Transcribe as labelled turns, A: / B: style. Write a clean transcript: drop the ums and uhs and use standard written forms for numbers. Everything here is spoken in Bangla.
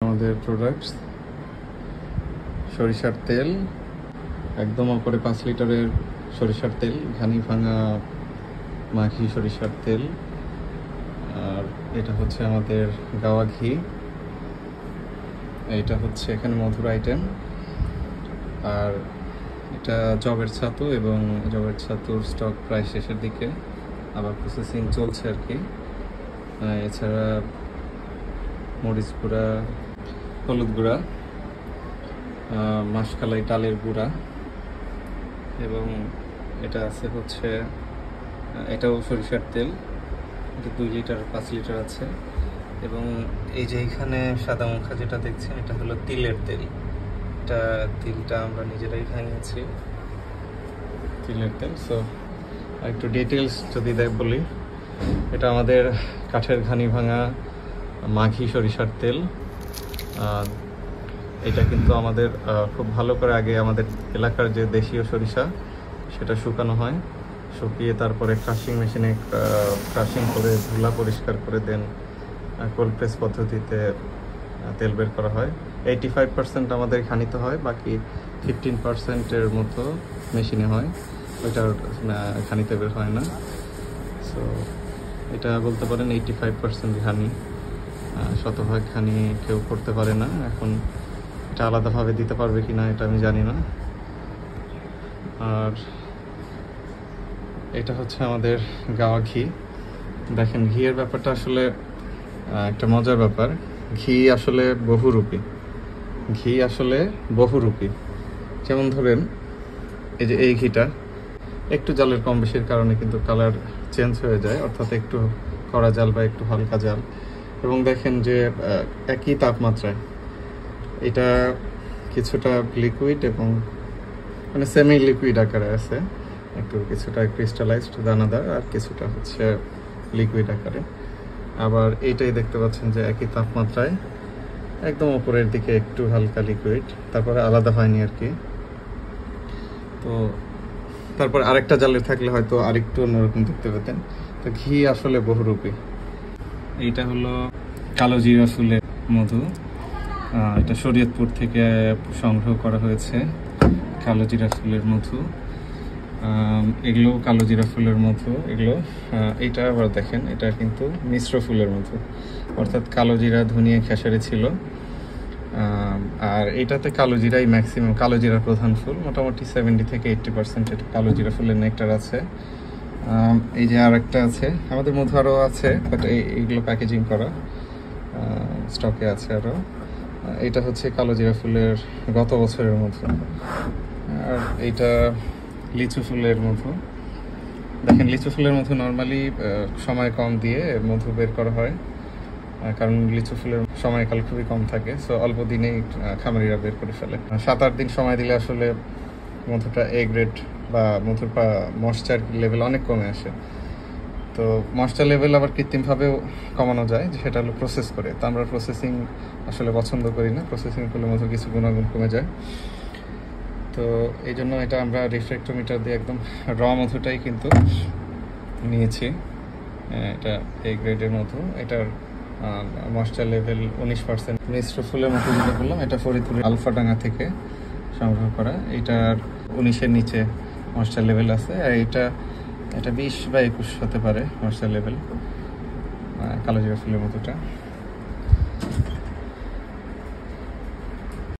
A: আমাদের প্রোডাক্টস সরিষার তেল, একদম উপরে 5 লিটারের সরিষার তেল, ঘানি ভাঙা মাখি সরিষার তেল। আর এটা হচ্ছে আমাদের গাওয়া ঘি। এটা হচ্ছে এখানে মধুর আইটেম। আর এটা জবের ছাতু, এবং জবের ছাতুর স্টক প্রায় শেষের দিকে, আবার প্রসেসিং চলছে আর কি। এছাড়া মরিচ গুঁড়া, হলুদ গুঁড়া, মাসকালাই ডালের গুঁড়া, এবং এটা আছে হচ্ছে এটাও সরিষার তেল। এটা 2 লিটার 5 লিটার আছে। এবং এই যে এখানে সাদা মাখা যেটা দেখছেন, এটা হলো তিলের তেল। এটা তিলটা আমরা নিজেরাই ভাঙিয়েছি, তিলের তেল। সো একটু ডিটেলস যদি বলি, এটা আমাদের কাঠের ঘানি ভাঙা মাখি সরিষার তেল। এটা কিন্তু আমাদের খুব ভালো করে আগে আমাদের এলাকার যে দেশীয় সরিষা সেটা শুকানো হয়, শুকিয়ে তারপরে ক্রাশিং মেশিনে ক্রাশিং করে ধুলা পরিষ্কার করে দেন কোল্ড প্রেস পদ্ধতিতে তেল বের করা হয়। 85% আমাদের ঘানিতে হয়, বাকি 15%-এর মতো মেশিনে হয়, ওইটার ঘানিতে বের হয় না। সো এটা বলতে পারেন 85% ঘানি, শতভাগ ঘানি কেউ করতে পারে না। এখন এটা আলাদাভাবে দিতে পারবে কিনা এটা আমি জানি না। আর এটা হচ্ছে আমাদের গাওয়া ঘি। দেখেন, ঘিয়ের ব্যাপারটা আসলে একটা মজার ব্যাপার। ঘি আসলে বহুরূপী। যেমন ধরেন, এই যে এই ঘিটা একটু জালের কম বেশির কারণে কিন্তু কালার চেঞ্জ হয়ে যায়, অর্থাৎ একটু কড়া জাল বা একটু হালকা জাল। এবং দেখেন যে একই তাপমাত্রায় এটা কিছুটা লিকুইড এবং মানে সেমি লিকুইড আকারে আছে, একটু কিছুটা ক্রিস্টালাইজড দানাদার, আর কিছুটা হচ্ছে লিকুইড আকারে। আবার এইটাই দেখতে পাচ্ছেন যে একই তাপমাত্রায় একদম উপরের দিকে একটু হালকা লিকুইড, তারপরে আলাদা হয়নি আর কি। তো তারপর আরেকটা জালে থাকলে হয়তো আরেকটু অন্যরকম দেখতে পেতেন। তো ঘি আসলে বহুরূপী। এইটা হলো কালো জিরা ফুলের মধু। এটা শরীয়তপুর থেকে সংগ্রহ করা হয়েছে, কালো জিরা ফুলের মধু। এগুলো কালো জিরা ফুলের মধু এগুলো। এইটা আবার দেখেন, এটা কিন্তু মিশ্র ফুলের মধু, অর্থাৎ কালো জিরা, ধনিয়া, খেসারি ছিল। আর এটাতে কালো জিরাই ম্যাক্সিমাম, কালো জিরা প্রধান ফুল। মোটামুটি 70 থেকে 80% এটা কালো জিরা ফুলের নেকটার আছে। এই যে আর একটা আছে, আমাদের মধু আরও আছে, বাট এইগুলো প্যাকেজিং করা স্টকে আছে আরও। এটা হচ্ছে কালো জিরা ফুলের গত বছরের মধু। আর এইটা লিচু ফুলের মধু। দেখেন, লিচু ফুলের মধু নর্মালি সময় কম দিয়ে মধু বের করা হয়, কারণ লিচু ফুলের সময়কাল খুবই কম থাকে। সো অল্প দিনেই খামারিরা বের করে ফেলে। 7-8 দিন সময় দিলে আসলে মধুটা এ গ্রেড বা মধুর ময়েশ্চার লেভেল অনেক কমে আসে। তো ময়েশ্চার লেভেল আবার কৃত্রিমভাবেও কমানো যায়, সেটা হলো প্রসেস করে। তো আমরা প্রসেসিং আসলে পছন্দ করি না, প্রসেসিং করলে মধুর কিছু গুণাগুণ কমে যায়। তো এই জন্য এটা আমরা রিফ্র্যাক্টোমিটার দিয়ে একদম র মধুটাই কিন্তু নিয়েছি। এটা এ গ্রেডের মধু। এটার ময়েশ্চার লেভেল 19%। মিশ্র ফুলের মধু যেটা বললাম, এটা ফরিদপুরের আলফাডাঙ্গা থেকে সংগ্রহ করা। এটার 19-এর নিচে ময়েশ্চার লেভেল আছে। আর এটা 20 বা 21 হতে পারে ময়েশ্চার লেভেল, কালো জিরা ফুলের মধুটা।